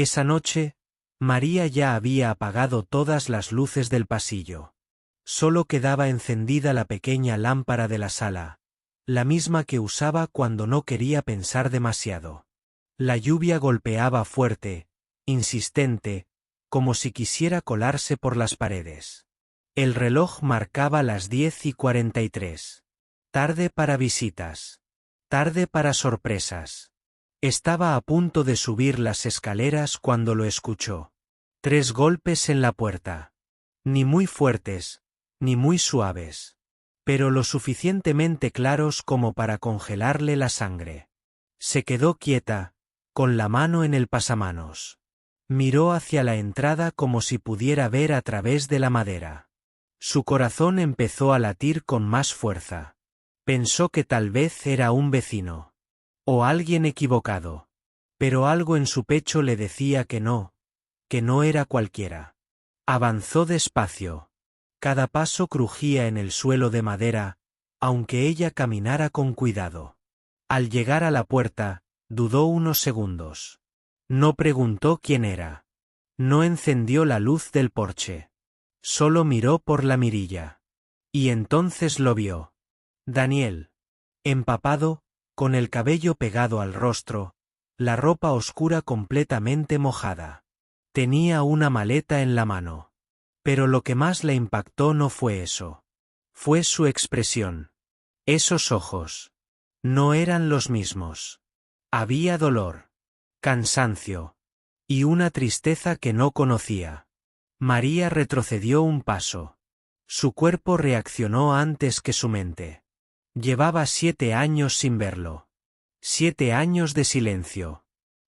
Esa noche, María ya había apagado todas las luces del pasillo. Solo quedaba encendida la pequeña lámpara de la sala, la misma que usaba cuando no quería pensar demasiado. La lluvia golpeaba fuerte, insistente, como si quisiera colarse por las paredes. El reloj marcaba las 10:43. Tarde para visitas. Tarde para sorpresas. Estaba a punto de subir las escaleras cuando lo escuchó. 3 golpes en la puerta. Ni muy fuertes, ni muy suaves, pero lo suficientemente claros como para congelarle la sangre. Se quedó quieta, con la mano en el pasamanos. Miró hacia la entrada como si pudiera ver a través de la madera. Su corazón empezó a latir con más fuerza. Pensó que tal vez era un vecino. O alguien equivocado. Pero algo en su pecho le decía que no era cualquiera. Avanzó despacio. Cada paso crujía en el suelo de madera, aunque ella caminara con cuidado. Al llegar a la puerta, dudó unos segundos. No preguntó quién era. No encendió la luz del porche. Solo miró por la mirilla. Y entonces lo vio. Daniel. Empapado, con el cabello pegado al rostro, la ropa oscura completamente mojada. Tenía una maleta en la mano. Pero lo que más le impactó no fue eso. Fue su expresión. Esos ojos. No eran los mismos. Había dolor, cansancio, y una tristeza que no conocía. María retrocedió un paso. Su cuerpo reaccionó antes que su mente. Llevaba 7 años sin verlo. 7 años de silencio.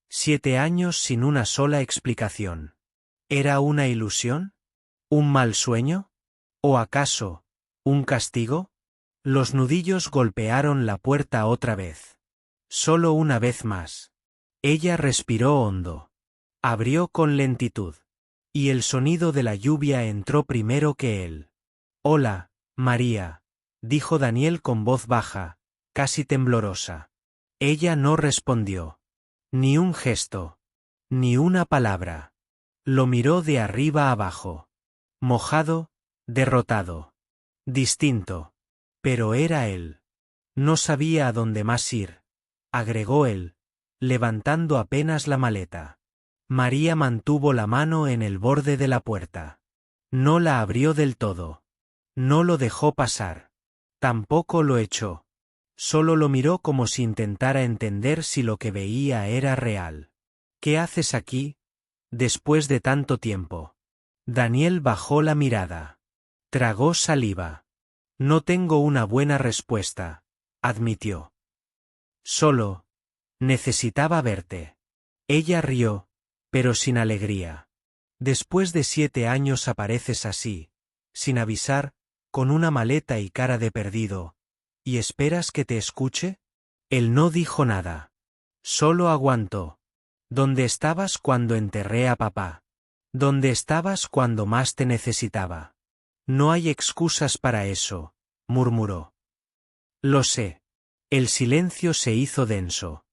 7 años sin una sola explicación. ¿Era una ilusión? ¿Un mal sueño? ¿O acaso, un castigo? Los nudillos golpearon la puerta otra vez. Solo una vez más. Ella respiró hondo. Abrió con lentitud. Y el sonido de la lluvia entró primero que él. «Hola, María», dijo Daniel con voz baja, casi temblorosa. Ella no respondió. Ni un gesto. Ni una palabra. Lo miró de arriba abajo. Mojado, derrotado. Distinto. Pero era él. No sabía a dónde más ir, agregó él, levantando apenas la maleta. María mantuvo la mano en el borde de la puerta. No la abrió del todo. No lo dejó pasar. Tampoco lo echó. Solo lo miró como si intentara entender si lo que veía era real. ¿Qué haces aquí, después de tanto tiempo? Daniel bajó la mirada. Tragó saliva. No tengo una buena respuesta, admitió. Solo necesitaba verte. Ella rió, pero sin alegría. Después de 7 años apareces así, sin avisar, con una maleta y cara de perdido, ¿y esperas que te escuche? Él no dijo nada. Solo aguantó. ¿Dónde estabas cuando enterré a papá? ¿Dónde estabas cuando más te necesitaba? No hay excusas para eso, murmuró. Lo sé. El silencio se hizo denso.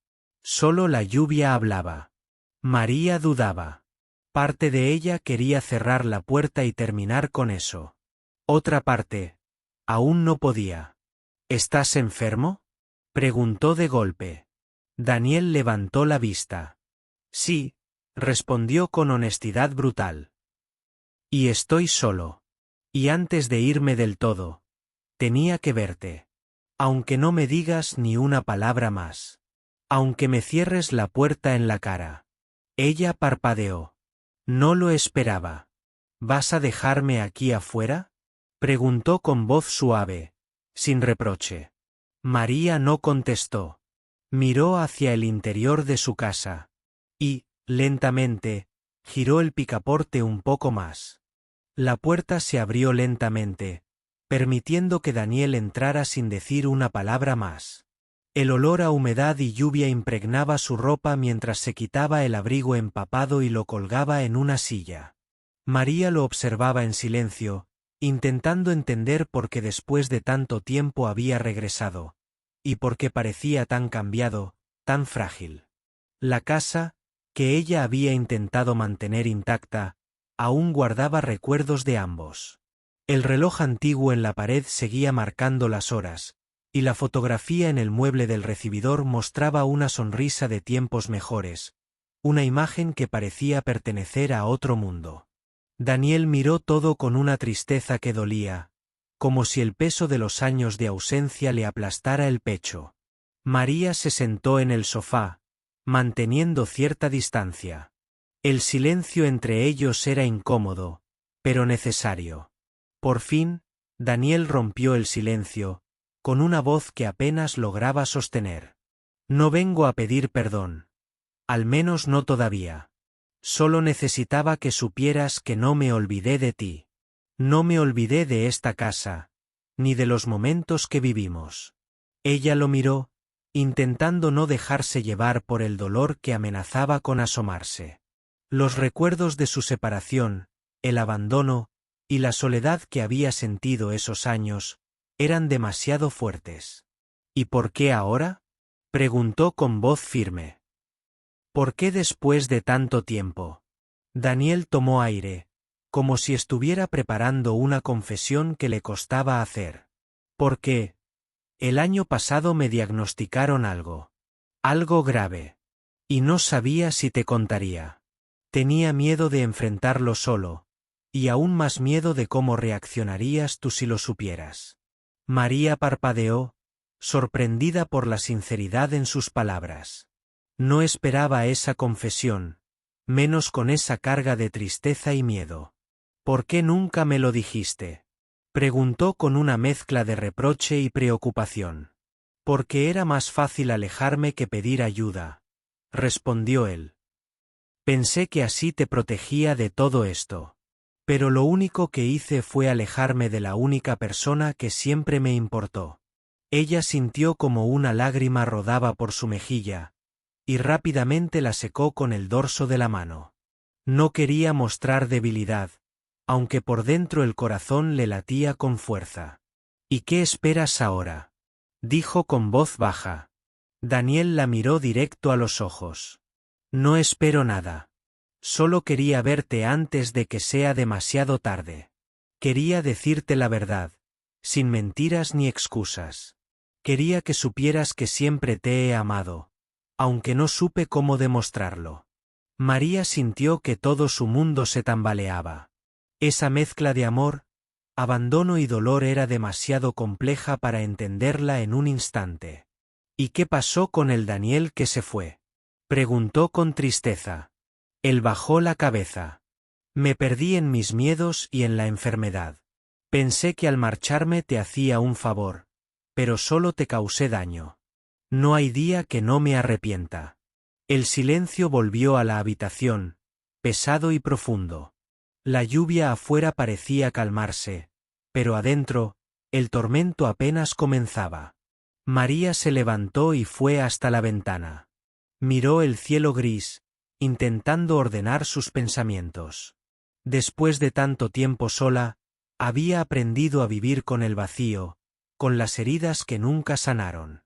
Solo la lluvia hablaba. María dudaba. Parte de ella quería cerrar la puerta y terminar con eso. Otra parte, aún no podía. ¿Estás enfermo?, preguntó de golpe. Daniel levantó la vista. Sí, respondió con honestidad brutal. Y estoy solo. Y antes de irme del todo, tenía que verte. Aunque no me digas ni una palabra más. Aunque me cierres la puerta en la cara. Ella parpadeó. No lo esperaba. ¿Vas a dejarme aquí afuera?, preguntó con voz suave, sin reproche. María no contestó. Miró hacia el interior de su casa. Y, lentamente, giró el picaporte un poco más. La puerta se abrió lentamente, permitiendo que Daniel entrara sin decir una palabra más. El olor a humedad y lluvia impregnaba su ropa mientras se quitaba el abrigo empapado y lo colgaba en una silla. María lo observaba en silencio, intentando entender por qué después de tanto tiempo había regresado, y por qué parecía tan cambiado, tan frágil. La casa, que ella había intentado mantener intacta, aún guardaba recuerdos de ambos. El reloj antiguo en la pared seguía marcando las horas, y la fotografía en el mueble del recibidor mostraba una sonrisa de tiempos mejores, una imagen que parecía pertenecer a otro mundo. Daniel miró todo con una tristeza que dolía, como si el peso de los años de ausencia le aplastara el pecho. María se sentó en el sofá, manteniendo cierta distancia. El silencio entre ellos era incómodo, pero necesario. Por fin, Daniel rompió el silencio, con una voz que apenas lograba sostener. No vengo a pedir perdón. Al menos no todavía. Solo necesitaba que supieras que no me olvidé de ti. No me olvidé de esta casa, ni de los momentos que vivimos. Ella lo miró, intentando no dejarse llevar por el dolor que amenazaba con asomarse. Los recuerdos de su separación, el abandono, y la soledad que había sentido esos años, eran demasiado fuertes. ¿Y por qué ahora?, preguntó con voz firme. ¿Por qué después de tanto tiempo? Daniel tomó aire, como si estuviera preparando una confesión que le costaba hacer. Porque el año pasado me diagnosticaron algo grave. Y no sabía si te contaría. Tenía miedo de enfrentarlo solo, y aún más miedo de cómo reaccionarías tú si lo supieras. María parpadeó, sorprendida por la sinceridad en sus palabras. No esperaba esa confesión, menos con esa carga de tristeza y miedo. ¿Por qué nunca me lo dijiste?, preguntó con una mezcla de reproche y preocupación. Porque era más fácil alejarme que pedir ayuda, respondió él. Pensé que así te protegía de todo esto. Pero lo único que hice fue alejarme de la única persona que siempre me importó. Ella sintió como una lágrima rodaba por su mejilla, y rápidamente la secó con el dorso de la mano. No quería mostrar debilidad, aunque por dentro el corazón le latía con fuerza. ¿Y qué esperas ahora?, dijo con voz baja. Daniel la miró directo a los ojos. No espero nada. Solo quería verte antes de que sea demasiado tarde. Quería decirte la verdad, sin mentiras ni excusas. Quería que supieras que siempre te he amado, aunque no supe cómo demostrarlo. María sintió que todo su mundo se tambaleaba. Esa mezcla de amor, abandono y dolor era demasiado compleja para entenderla en un instante. ¿Y qué pasó con el Daniel que se fue?, preguntó con tristeza. Él bajó la cabeza. Me perdí en mis miedos y en la enfermedad. Pensé que al marcharme te hacía un favor, pero solo te causé daño. No hay día que no me arrepienta. El silencio volvió a la habitación, pesado y profundo. La lluvia afuera parecía calmarse, pero adentro, el tormento apenas comenzaba. María se levantó y fue hasta la ventana. Miró el cielo gris, intentando ordenar sus pensamientos. Después de tanto tiempo sola, había aprendido a vivir con el vacío, con las heridas que nunca sanaron.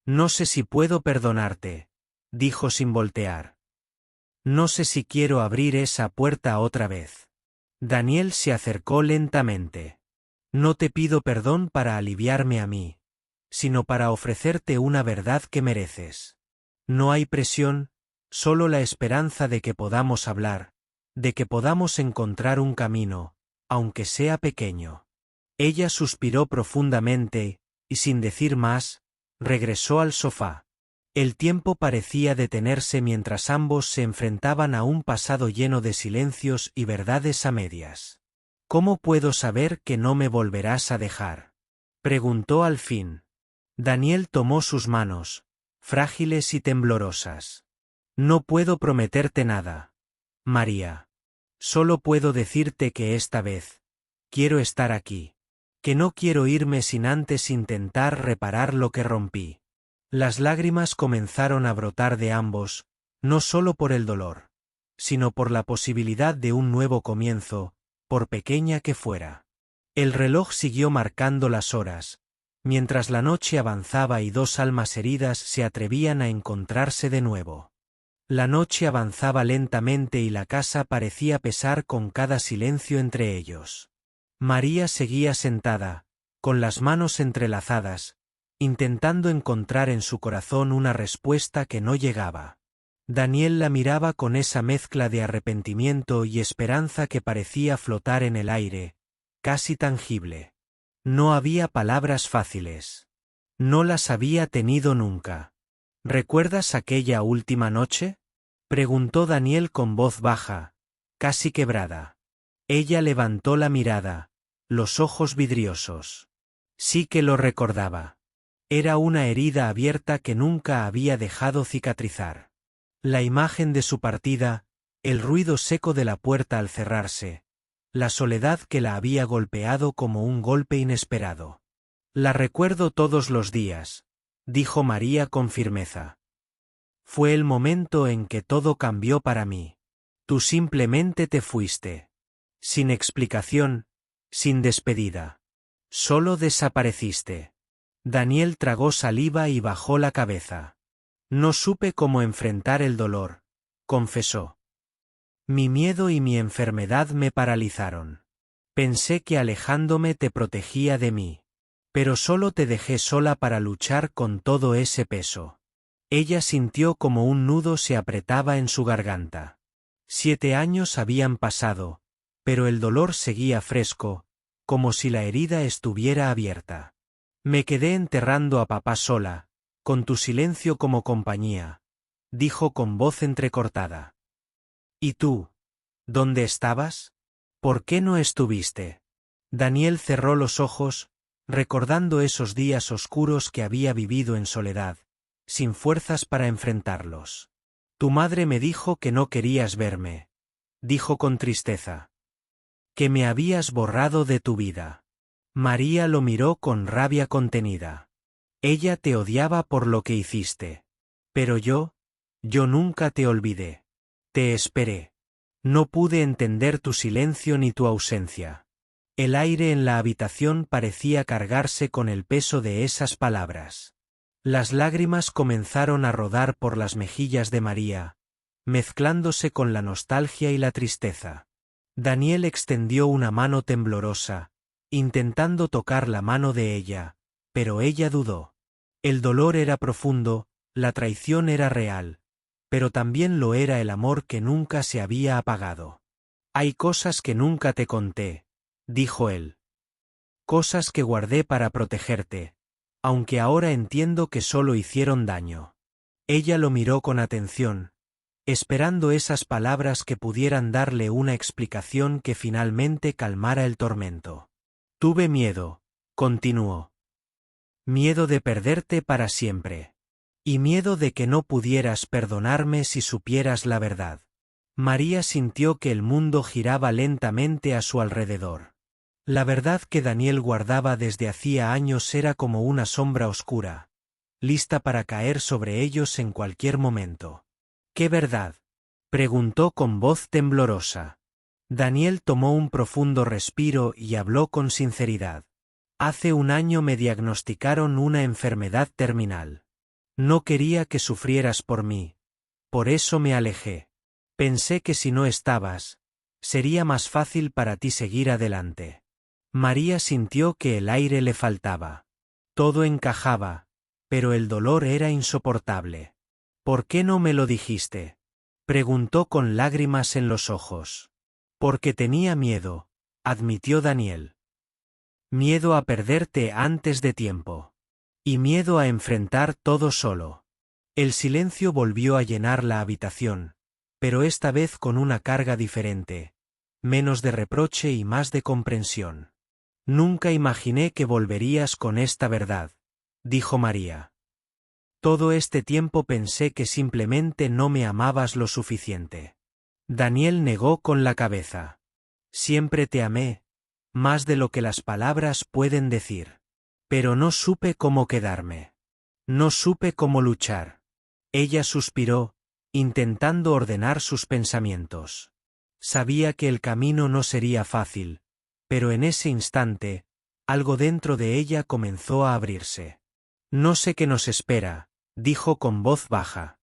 No sé si puedo perdonarte, dijo sin voltear. No sé si quiero abrir esa puerta otra vez. Daniel se acercó lentamente. No te pido perdón para aliviarme a mí, sino para ofrecerte una verdad que mereces. No hay presión, solo la esperanza de que podamos hablar, de que podamos encontrar un camino, aunque sea pequeño. Ella suspiró profundamente, y sin decir más, regresó al sofá. El tiempo parecía detenerse mientras ambos se enfrentaban a un pasado lleno de silencios y verdades a medias. ¿Cómo puedo saber que no me volverás a dejar?, preguntó al fin. Daniel tomó sus manos, frágiles y temblorosas. No puedo prometerte nada, María. Solo puedo decirte que esta vez quiero estar aquí. Que no quiero irme sin antes intentar reparar lo que rompí. Las lágrimas comenzaron a brotar de ambos, no solo por el dolor, sino por la posibilidad de un nuevo comienzo, por pequeña que fuera. El reloj siguió marcando las horas, mientras la noche avanzaba y dos almas heridas se atrevían a encontrarse de nuevo. La noche avanzaba lentamente y la casa parecía pesar con cada silencio entre ellos. María seguía sentada, con las manos entrelazadas, intentando encontrar en su corazón una respuesta que no llegaba. Daniel la miraba con esa mezcla de arrepentimiento y esperanza que parecía flotar en el aire, casi tangible. No había palabras fáciles. No las había tenido nunca. ¿Recuerdas aquella última noche? Preguntó Daniel con voz baja, casi quebrada. Ella levantó la mirada, los ojos vidriosos. Sí que lo recordaba. Era una herida abierta que nunca había dejado cicatrizar. La imagen de su partida, el ruido seco de la puerta al cerrarse, la soledad que la había golpeado como un golpe inesperado. La recuerdo todos los días, dijo María con firmeza. Fue el momento en que todo cambió para mí. Tú simplemente te fuiste. Sin explicación, sin despedida. Solo desapareciste. Daniel tragó saliva y bajó la cabeza. No supe cómo enfrentar el dolor, confesó. Mi miedo y mi enfermedad me paralizaron. Pensé que alejándome te protegía de mí. Pero solo te dejé sola para luchar con todo ese peso. Ella sintió como un nudo se apretaba en su garganta. 7 años habían pasado, pero el dolor seguía fresco, como si la herida estuviera abierta. Me quedé enterrando a papá sola, con tu silencio como compañía, dijo con voz entrecortada. ¿Y tú? ¿Dónde estabas? ¿Por qué no estuviste? Daniel cerró los ojos, recordando esos días oscuros que había vivido en soledad, sin fuerzas para enfrentarlos. Tu madre me dijo que no querías verme, dijo con tristeza. Que me habías borrado de tu vida. María lo miró con rabia contenida. Ella te odiaba por lo que hiciste. Pero yo nunca te olvidé. Te esperé. No pude entender tu silencio ni tu ausencia. El aire en la habitación parecía cargarse con el peso de esas palabras. Las lágrimas comenzaron a rodar por las mejillas de María, mezclándose con la nostalgia y la tristeza. Daniel extendió una mano temblorosa, intentando tocar la mano de ella, pero ella dudó. El dolor era profundo, la traición era real, pero también lo era el amor que nunca se había apagado. Hay cosas que nunca te conté, dijo él. Cosas que guardé para protegerte, aunque ahora entiendo que solo hicieron daño. Ella lo miró con atención, esperando esas palabras que pudieran darle una explicación que finalmente calmara el tormento. Tuve miedo, continuó. Miedo de perderte para siempre. Y miedo de que no pudieras perdonarme si supieras la verdad. María sintió que el mundo giraba lentamente a su alrededor. La verdad que Daniel guardaba desde hacía años era como una sombra oscura, lista para caer sobre ellos en cualquier momento. ¿Qué verdad? Preguntó con voz temblorosa. Daniel tomó un profundo respiro y habló con sinceridad. Hace 1 año me diagnosticaron una enfermedad terminal. No quería que sufrieras por mí. Por eso me alejé. Pensé que si no estabas, sería más fácil para ti seguir adelante. María sintió que el aire le faltaba. Todo encajaba, pero el dolor era insoportable. ¿Por qué no me lo dijiste? Preguntó con lágrimas en los ojos. Porque tenía miedo, admitió Daniel. Miedo a perderte antes de tiempo. Y miedo a enfrentar todo solo. El silencio volvió a llenar la habitación, pero esta vez con una carga diferente, menos de reproche y más de comprensión. Nunca imaginé que volverías con esta verdad, dijo María. Todo este tiempo pensé que simplemente no me amabas lo suficiente. Daniel negó con la cabeza. Siempre te amé, más de lo que las palabras pueden decir. Pero no supe cómo quedarme. No supe cómo luchar. Ella suspiró, intentando ordenar sus pensamientos. Sabía que el camino no sería fácil, pero en ese instante, algo dentro de ella comenzó a abrirse. No sé qué nos espera, dijo con voz baja.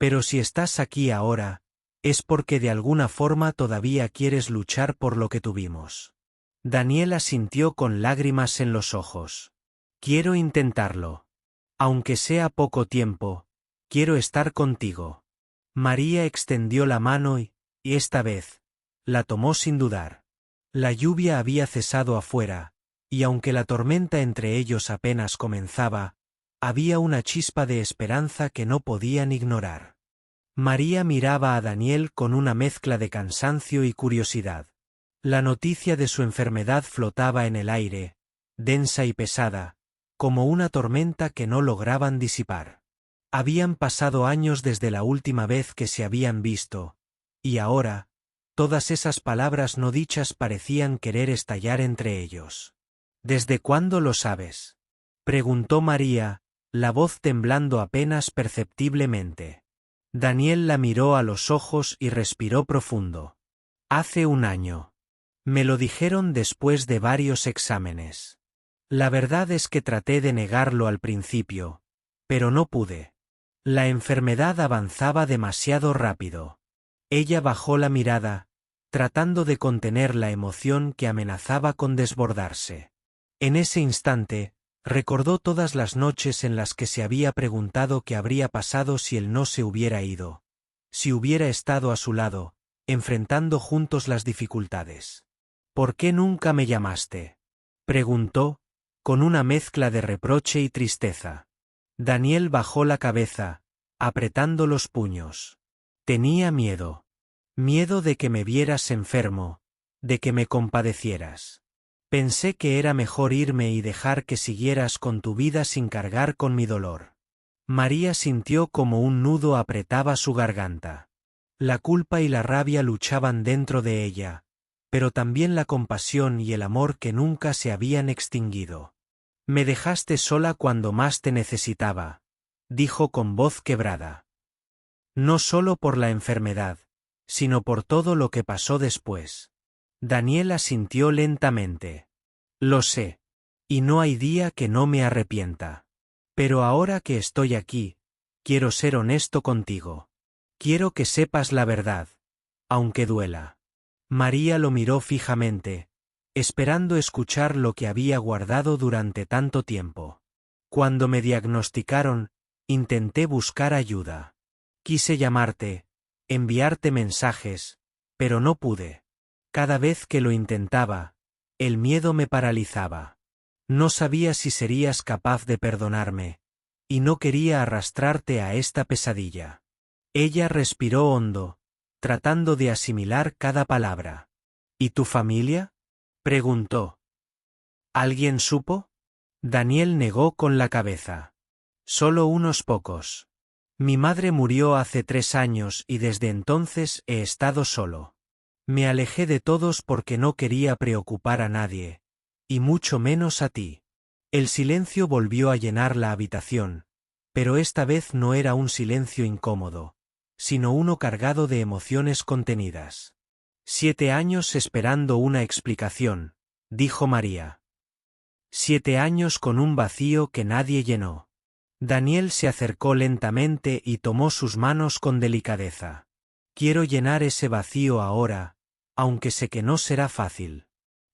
Pero si estás aquí ahora, es porque de alguna forma todavía quieres luchar por lo que tuvimos. Daniel asintió con lágrimas en los ojos. Quiero intentarlo. Aunque sea poco tiempo, quiero estar contigo. María extendió la mano y esta vez, la tomó sin dudar. La lluvia había cesado afuera, y aunque la tormenta entre ellos apenas comenzaba, había una chispa de esperanza que no podían ignorar. María miraba a Daniel con una mezcla de cansancio y curiosidad. La noticia de su enfermedad flotaba en el aire, densa y pesada, como una tormenta que no lograban disipar. Habían pasado años desde la última vez que se habían visto, y ahora, todas esas palabras no dichas parecían querer estallar entre ellos. ¿Desde cuándo lo sabes?, preguntó María, la voz temblando apenas perceptiblemente. Daniel la miró a los ojos y respiró profundo. Hace un año. Me lo dijeron después de varios exámenes. La verdad es que traté de negarlo al principio, pero no pude. La enfermedad avanzaba demasiado rápido. Ella bajó la mirada, tratando de contener la emoción que amenazaba con desbordarse. En ese instante, recordó todas las noches en las que se había preguntado qué habría pasado si él no se hubiera ido, si hubiera estado a su lado, enfrentando juntos las dificultades. ¿Por qué nunca me llamaste?, preguntó, con una mezcla de reproche y tristeza. Daniel bajó la cabeza, apretando los puños. Tenía miedo. Miedo de que me vieras enfermo, de que me compadecieras. Pensé que era mejor irme y dejar que siguieras con tu vida sin cargar con mi dolor. María sintió como un nudo apretaba su garganta. La culpa y la rabia luchaban dentro de ella, pero también la compasión y el amor que nunca se habían extinguido. Me dejaste sola cuando más te necesitaba, dijo con voz quebrada. No solo por la enfermedad, sino por todo lo que pasó después. Daniel asintió lentamente. Lo sé. Y no hay día que no me arrepienta. Pero ahora que estoy aquí, quiero ser honesto contigo. Quiero que sepas la verdad, aunque duela. María lo miró fijamente, esperando escuchar lo que había guardado durante tanto tiempo. Cuando me diagnosticaron, intenté buscar ayuda. Quise llamarte, enviarte mensajes, pero no pude. Cada vez que lo intentaba, el miedo me paralizaba. No sabía si serías capaz de perdonarme, y no quería arrastrarte a esta pesadilla. Ella respiró hondo, tratando de asimilar cada palabra. ¿Y tu familia?, preguntó. ¿Alguien supo? Daniel negó con la cabeza. Solo unos pocos. Mi madre murió hace 3 años y desde entonces he estado solo. Me alejé de todos porque no quería preocupar a nadie, y mucho menos a ti. El silencio volvió a llenar la habitación, pero esta vez no era un silencio incómodo, sino uno cargado de emociones contenidas. 7 años esperando una explicación, dijo María. 7 años con un vacío que nadie llenó. Daniel se acercó lentamente y tomó sus manos con delicadeza. Quiero llenar ese vacío ahora, aunque sé que no será fácil.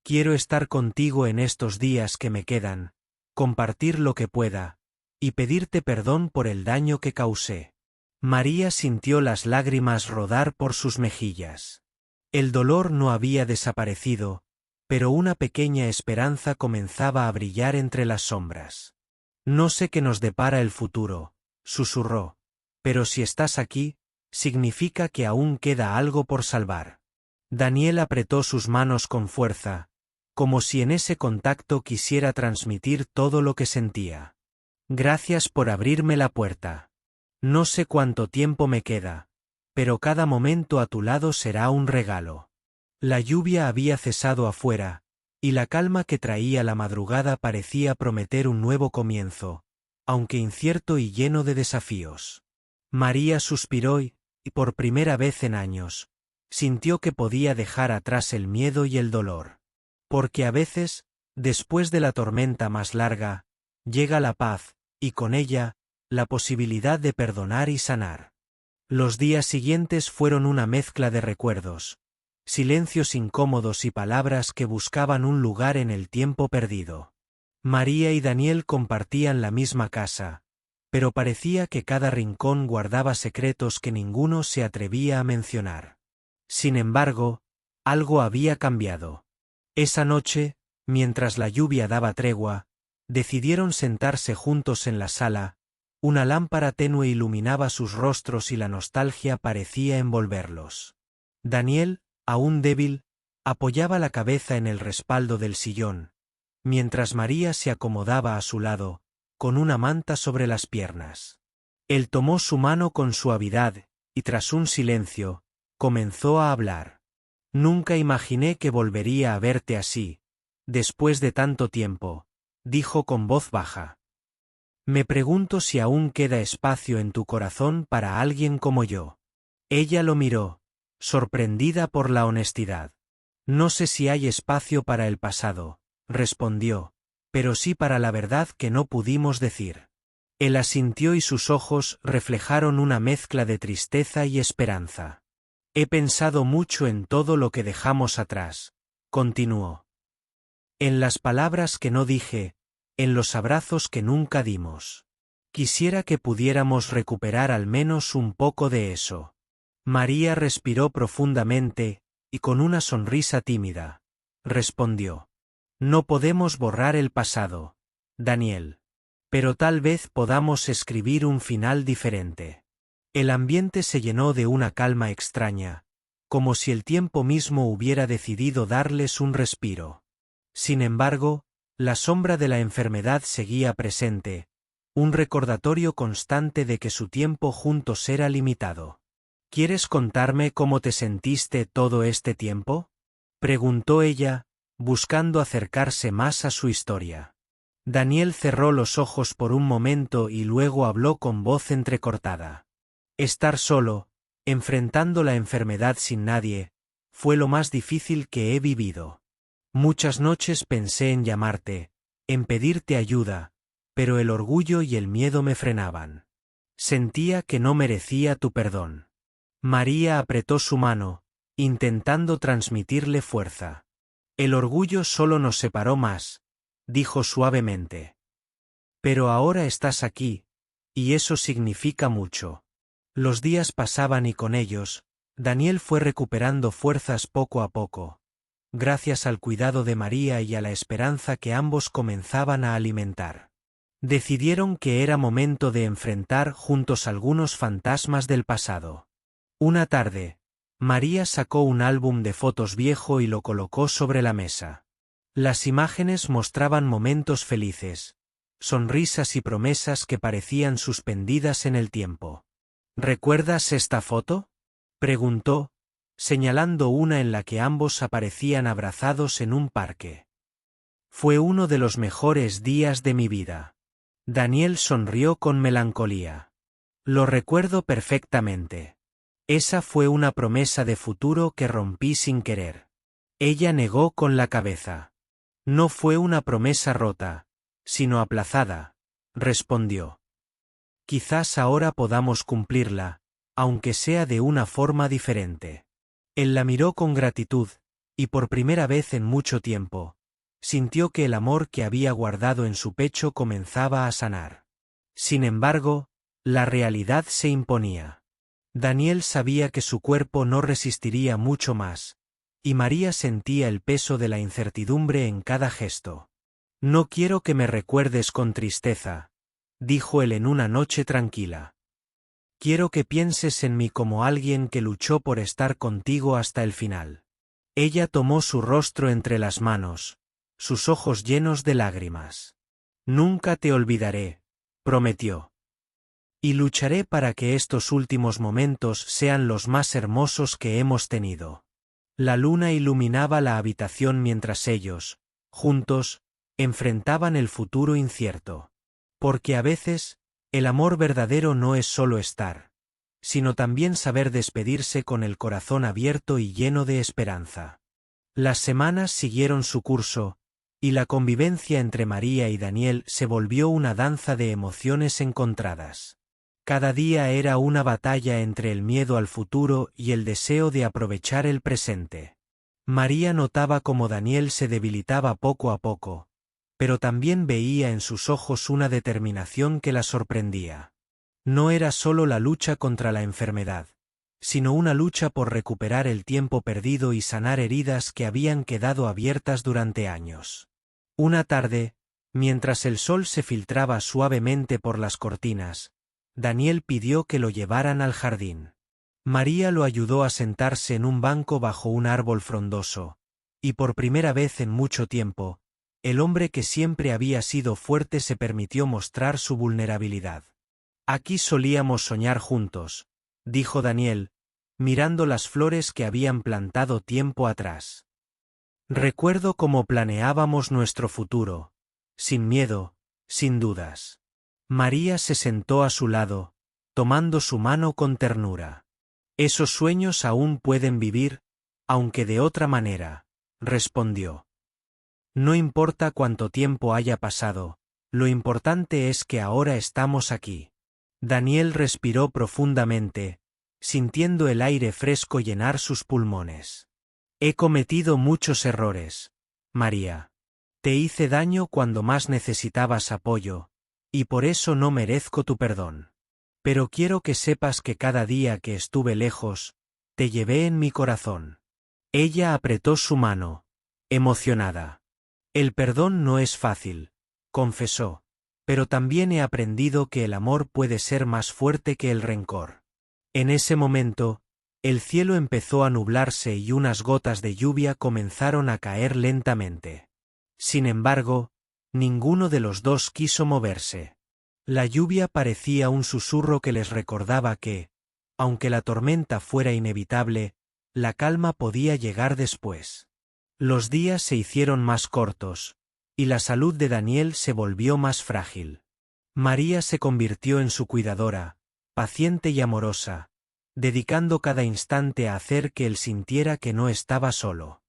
Quiero estar contigo en estos días que me quedan, compartir lo que pueda, y pedirte perdón por el daño que causé. María sintió las lágrimas rodar por sus mejillas. El dolor no había desaparecido, pero una pequeña esperanza comenzaba a brillar entre las sombras. No sé qué nos depara el futuro, susurró, pero si estás aquí, significa que aún queda algo por salvar. Daniel apretó sus manos con fuerza, como si en ese contacto quisiera transmitir todo lo que sentía. Gracias por abrirme la puerta. No sé cuánto tiempo me queda, pero cada momento a tu lado será un regalo. La lluvia había cesado afuera, y la calma que traía la madrugada parecía prometer un nuevo comienzo, aunque incierto y lleno de desafíos. María suspiró y, por primera vez en años, sintió que podía dejar atrás el miedo y el dolor. Porque a veces, después de la tormenta más larga, llega la paz, y con ella, la posibilidad de perdonar y sanar. Los días siguientes fueron una mezcla de recuerdos, silencios incómodos y palabras que buscaban un lugar en el tiempo perdido. María y Daniel compartían la misma casa, pero parecía que cada rincón guardaba secretos que ninguno se atrevía a mencionar. Sin embargo, algo había cambiado. Esa noche, mientras la lluvia daba tregua, decidieron sentarse juntos en la sala. Una lámpara tenue iluminaba sus rostros y la nostalgia parecía envolverlos. Daniel, aún débil, apoyaba la cabeza en el respaldo del sillón, mientras María se acomodaba a su lado, con una manta sobre las piernas. Él tomó su mano con suavidad, y tras un silencio, comenzó a hablar. «Nunca imaginé que volvería a verte así, después de tanto tiempo», dijo con voz baja. «Me pregunto si aún queda espacio en tu corazón para alguien como yo». Ella lo miró, sorprendida por la honestidad. «No sé si hay espacio para el pasado», respondió, «pero sí para la verdad que no pudimos decir». Él asintió y sus ojos reflejaron una mezcla de tristeza y esperanza. «He pensado mucho en todo lo que dejamos atrás», continuó. «En las palabras que no dije, en los abrazos que nunca dimos. Quisiera que pudiéramos recuperar al menos un poco de eso». María respiró profundamente, y con una sonrisa tímida, respondió. «No podemos borrar el pasado, Daniel. Pero tal vez podamos escribir un final diferente». El ambiente se llenó de una calma extraña, como si el tiempo mismo hubiera decidido darles un respiro. Sin embargo, la sombra de la enfermedad seguía presente, un recordatorio constante de que su tiempo juntos era limitado. «¿Quieres contarme cómo te sentiste todo este tiempo?», preguntó ella, buscando acercarse más a su historia. Daniel cerró los ojos por un momento y luego habló con voz entrecortada. «Estar solo, enfrentando la enfermedad sin nadie, fue lo más difícil que he vivido. Muchas noches pensé en llamarte, en pedirte ayuda, pero el orgullo y el miedo me frenaban. Sentía que no merecía tu perdón». María apretó su mano, intentando transmitirle fuerza. «El orgullo solo nos separó más», dijo suavemente. «Pero ahora estás aquí, y eso significa mucho». Los días pasaban y con ellos, Daniel fue recuperando fuerzas poco a poco, gracias al cuidado de María y a la esperanza que ambos comenzaban a alimentar. Decidieron que era momento de enfrentar juntos algunos fantasmas del pasado. Una tarde, María sacó un álbum de fotos viejo y lo colocó sobre la mesa. Las imágenes mostraban momentos felices, sonrisas y promesas que parecían suspendidas en el tiempo. «¿Recuerdas esta foto?», preguntó, señalando una en la que ambos aparecían abrazados en un parque. «Fue uno de los mejores días de mi vida». Daniel sonrió con melancolía. «Lo recuerdo perfectamente. Esa fue una promesa de futuro que rompí sin querer». Ella negó con la cabeza. «No fue una promesa rota, sino aplazada», respondió. «Quizás ahora podamos cumplirla, aunque sea de una forma diferente». Él la miró con gratitud, y por primera vez en mucho tiempo, sintió que el amor que había guardado en su pecho comenzaba a sanar. Sin embargo, la realidad se imponía. Daniel sabía que su cuerpo no resistiría mucho más, y María sentía el peso de la incertidumbre en cada gesto. «No quiero que me recuerdes con tristeza», dijo él en una noche tranquila. «Quiero que pienses en mí como alguien que luchó por estar contigo hasta el final». Ella tomó su rostro entre las manos, sus ojos llenos de lágrimas. «Nunca te olvidaré», prometió. «Y lucharé para que estos últimos momentos sean los más hermosos que hemos tenido». La luna iluminaba la habitación mientras ellos, juntos, enfrentaban el futuro incierto. Porque a veces, el amor verdadero no es solo estar, sino también saber despedirse con el corazón abierto y lleno de esperanza. Las semanas siguieron su curso, y la convivencia entre María y Daniel se volvió una danza de emociones encontradas. Cada día era una batalla entre el miedo al futuro y el deseo de aprovechar el presente. María notaba cómo Daniel se debilitaba poco a poco, pero también veía en sus ojos una determinación que la sorprendía. No era solo la lucha contra la enfermedad, sino una lucha por recuperar el tiempo perdido y sanar heridas que habían quedado abiertas durante años. Una tarde, mientras el sol se filtraba suavemente por las cortinas, Daniel pidió que lo llevaran al jardín. María lo ayudó a sentarse en un banco bajo un árbol frondoso, y por primera vez en mucho tiempo, el hombre que siempre había sido fuerte se permitió mostrar su vulnerabilidad. Aquí solíamos soñar juntos, dijo Daniel, mirando las flores que habían plantado tiempo atrás. Recuerdo cómo planeábamos nuestro futuro, sin miedo, sin dudas. María se sentó a su lado, tomando su mano con ternura. Esos sueños aún pueden vivir, aunque de otra manera, respondió. No importa cuánto tiempo haya pasado, lo importante es que ahora estamos aquí. Daniel respiró profundamente, sintiendo el aire fresco llenar sus pulmones. He cometido muchos errores, María. Te hice daño cuando más necesitabas apoyo, y por eso no merezco tu perdón. Pero quiero que sepas que cada día que estuve lejos, te llevé en mi corazón. Ella apretó su mano, emocionada. El perdón no es fácil, confesó, pero también he aprendido que el amor puede ser más fuerte que el rencor. En ese momento, el cielo empezó a nublarse y unas gotas de lluvia comenzaron a caer lentamente. Sin embargo, ninguno de los dos quiso moverse. La lluvia parecía un susurro que les recordaba que, aunque la tormenta fuera inevitable, la calma podía llegar después. Los días se hicieron más cortos, y la salud de Daniel se volvió más frágil. María se convirtió en su cuidadora, paciente y amorosa, dedicando cada instante a hacer que él sintiera que no estaba solo.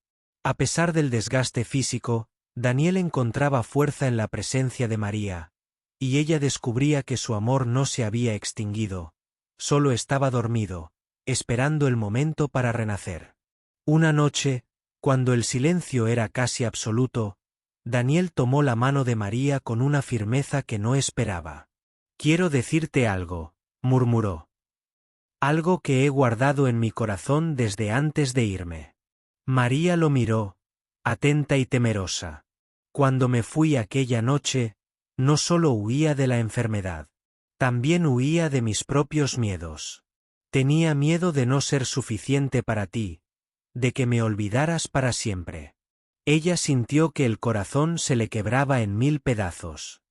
A pesar del desgaste físico, Daniel encontraba fuerza en la presencia de María, y ella descubría que su amor no se había extinguido, solo estaba dormido, esperando el momento para renacer. Una noche, cuando el silencio era casi absoluto, Daniel tomó la mano de María con una firmeza que no esperaba. «Quiero decirte algo», murmuró. «Algo que he guardado en mi corazón desde antes de irme». María lo miró, atenta y temerosa. «Cuando me fui aquella noche, no solo huía de la enfermedad, también huía de mis propios miedos. Tenía miedo de no ser suficiente para ti, de que me olvidaras para siempre». Ella sintió que el corazón se le quebraba en 1000 pedazos.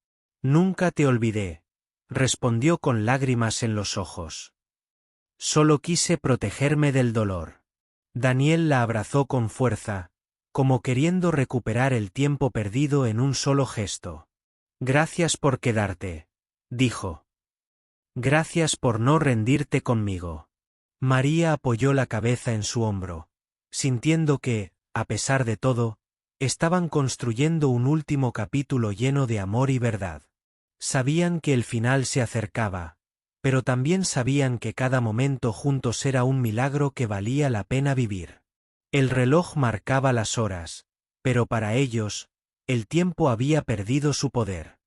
«Nunca te olvidé», respondió con lágrimas en los ojos. «Solo quise protegerme del dolor». Daniel la abrazó con fuerza, como queriendo recuperar el tiempo perdido en un solo gesto. «Gracias por quedarte», dijo. «Gracias por no rendirte conmigo». María apoyó la cabeza en su hombro, sintiendo que, a pesar de todo, estaban construyendo un último capítulo lleno de amor y verdad. Sabían que el final se acercaba, pero también sabían que cada momento juntos era un milagro que valía la pena vivir. El reloj marcaba las horas, pero para ellos, el tiempo había perdido su poder.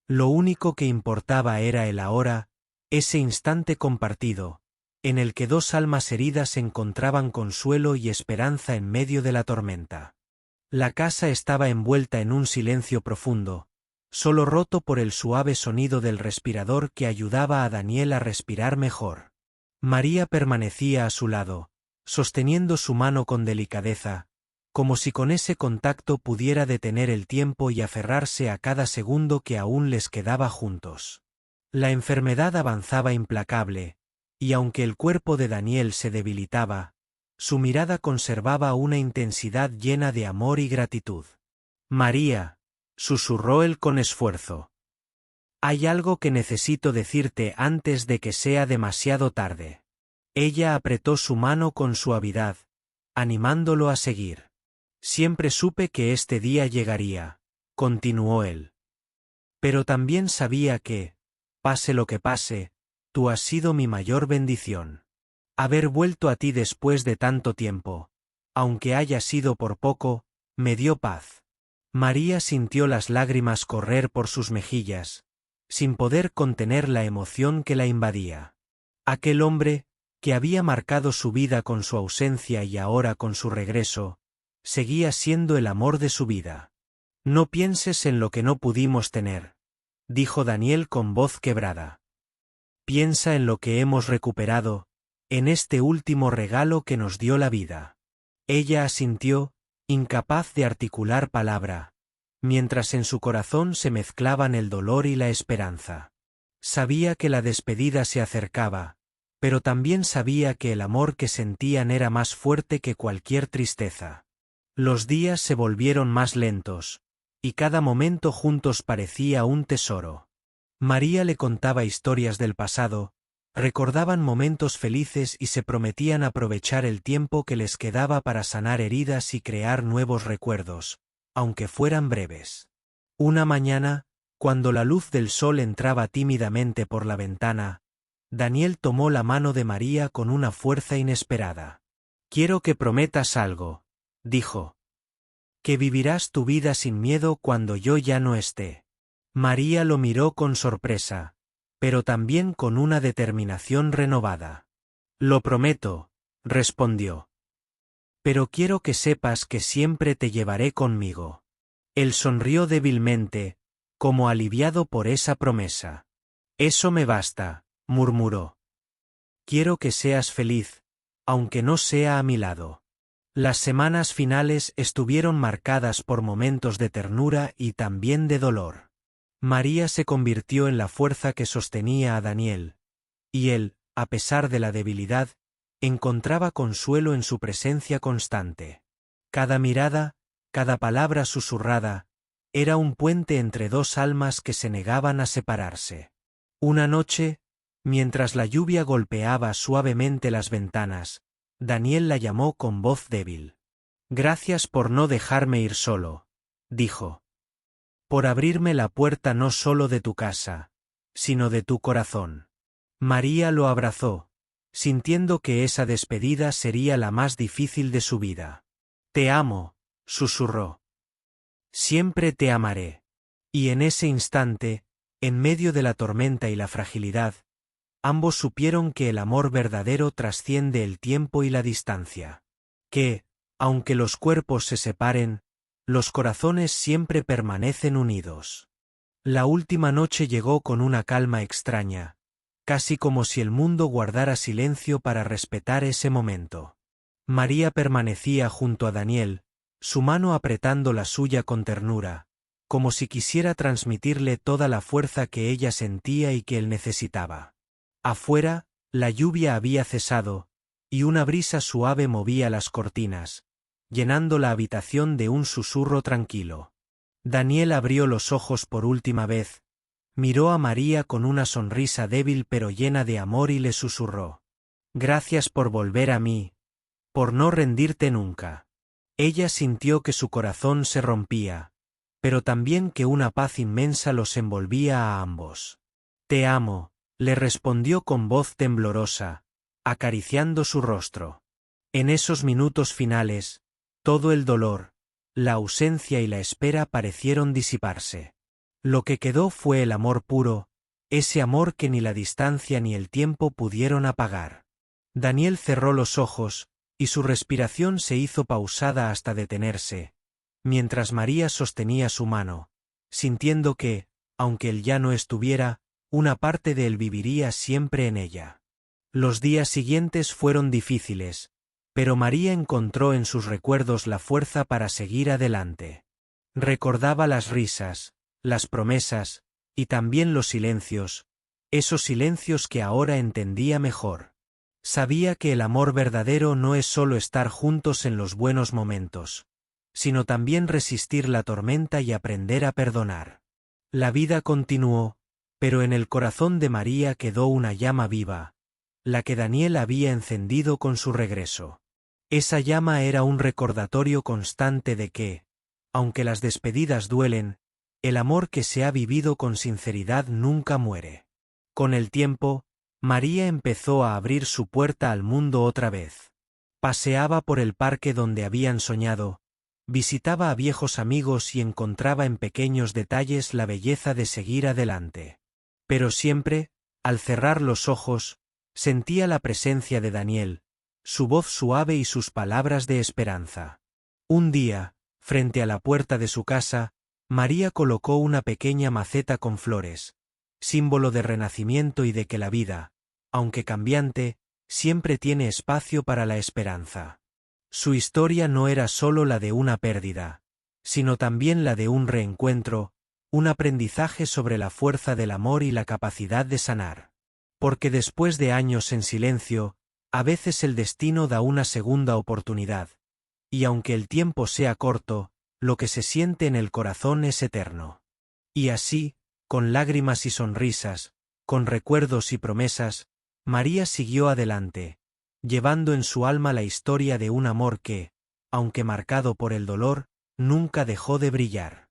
Lo único que importaba era el ahora, ese instante compartido, en el que dos almas heridas encontraban consuelo y esperanza en medio de la tormenta. La casa estaba envuelta en un silencio profundo, solo roto por el suave sonido del respirador que ayudaba a Daniel a respirar mejor. María permanecía a su lado, sosteniendo su mano con delicadeza, como si con ese contacto pudiera detener el tiempo y aferrarse a cada segundo que aún les quedaba juntos. La enfermedad avanzaba implacable, y aunque el cuerpo de Daniel se debilitaba, su mirada conservaba una intensidad llena de amor y gratitud. «María», susurró él con esfuerzo. «Hay algo que necesito decirte antes de que sea demasiado tarde». Ella apretó su mano con suavidad, animándolo a seguir. «Siempre supe que este día llegaría», continuó él. «Pero también sabía que, pase lo que pase, tú has sido mi mayor bendición. Haber vuelto a ti después de tanto tiempo, aunque haya sido por poco, me dio paz. María sintió las lágrimas correr por sus mejillas, sin poder contener la emoción que la invadía. Aquel hombre, que había marcado su vida con su ausencia y ahora con su regreso, seguía siendo el amor de su vida. No pienses en lo que no pudimos tener, dijo Daniel con voz quebrada. Piensa en lo que hemos recuperado, en este último regalo que nos dio la vida. Ella asintió, incapaz de articular palabra, mientras en su corazón se mezclaban el dolor y la esperanza. Sabía que la despedida se acercaba, pero también sabía que el amor que sentían era más fuerte que cualquier tristeza. Los días se volvieron más lentos, y cada momento juntos parecía un tesoro. María le contaba historias del pasado, recordaban momentos felices y se prometían aprovechar el tiempo que les quedaba para sanar heridas y crear nuevos recuerdos, aunque fueran breves. Una mañana, cuando la luz del sol entraba tímidamente por la ventana, Daniel tomó la mano de María con una fuerza inesperada. «Quiero que prometas algo», dijo. «Que vivirás tu vida sin miedo cuando yo ya no esté». María lo miró con sorpresa, pero también con una determinación renovada. «Lo prometo», respondió. «Pero quiero que sepas que siempre te llevaré conmigo». Él sonrió débilmente, como aliviado por esa promesa. «Eso me basta», murmuró. «Quiero que seas feliz, aunque no sea a mi lado». Las semanas finales estuvieron marcadas por momentos de ternura y también de dolor. María se convirtió en la fuerza que sostenía a Daniel, y él, a pesar de la debilidad, encontraba consuelo en su presencia constante. Cada mirada, cada palabra susurrada, era un puente entre dos almas que se negaban a separarse. Una noche, mientras la lluvia golpeaba suavemente las ventanas, Daniel la llamó con voz débil. «Gracias por no dejarme ir solo», dijo. «Por abrirme la puerta no solo de tu casa, sino de tu corazón». María lo abrazó, sintiendo que esa despedida sería la más difícil de su vida. «Te amo», susurró. «Siempre te amaré». Y en ese instante, en medio de la tormenta y la fragilidad, ambos supieron que el amor verdadero trasciende el tiempo y la distancia. Que, aunque los cuerpos se separen, los corazones siempre permanecen unidos. La última noche llegó con una calma extraña, casi como si el mundo guardara silencio para respetar ese momento. María permanecía junto a Daniel, su mano apretando la suya con ternura, como si quisiera transmitirle toda la fuerza que ella sentía y que él necesitaba. Afuera, la lluvia había cesado, y una brisa suave movía las cortinas, llenando la habitación de un susurro tranquilo. Daniel abrió los ojos por última vez, miró a María con una sonrisa débil pero llena de amor y le susurró: «Gracias por volver a mí, por no rendirte nunca». Ella sintió que su corazón se rompía, pero también que una paz inmensa los envolvía a ambos. «Te amo», le respondió con voz temblorosa, acariciando su rostro. En esos minutos finales, todo el dolor, la ausencia y la espera parecieron disiparse. Lo que quedó fue el amor puro, ese amor que ni la distancia ni el tiempo pudieron apagar. Daniel cerró los ojos, y su respiración se hizo pausada hasta detenerse, mientras María sostenía su mano, sintiendo que, aunque él ya no estuviera, una parte de él viviría siempre en ella. Los días siguientes fueron difíciles, pero María encontró en sus recuerdos la fuerza para seguir adelante. Recordaba las risas, las promesas, y también los silencios, esos silencios que ahora entendía mejor. Sabía que el amor verdadero no es solo estar juntos en los buenos momentos, sino también resistir la tormenta y aprender a perdonar. La vida continuó, pero en el corazón de María quedó una llama viva, la que Daniel había encendido con su regreso. Esa llama era un recordatorio constante de que, aunque las despedidas duelen, el amor que se ha vivido con sinceridad nunca muere. Con el tiempo, María empezó a abrir su puerta al mundo otra vez. Paseaba por el parque donde habían soñado, visitaba a viejos amigos y encontraba en pequeños detalles la belleza de seguir adelante. Pero siempre, al cerrar los ojos, sentía la presencia de Daniel, su voz suave y sus palabras de esperanza. Un día, frente a la puerta de su casa, María colocó una pequeña maceta con flores, símbolo de renacimiento y de que la vida, aunque cambiante, siempre tiene espacio para la esperanza. Su historia no era solo la de una pérdida, sino también la de un reencuentro, un aprendizaje sobre la fuerza del amor y la capacidad de sanar. Porque después de años en silencio, a veces el destino da una segunda oportunidad, y aunque el tiempo sea corto, lo que se siente en el corazón es eterno. Y así, con lágrimas y sonrisas, con recuerdos y promesas, María siguió adelante, llevando en su alma la historia de un amor que, aunque marcado por el dolor, nunca dejó de brillar.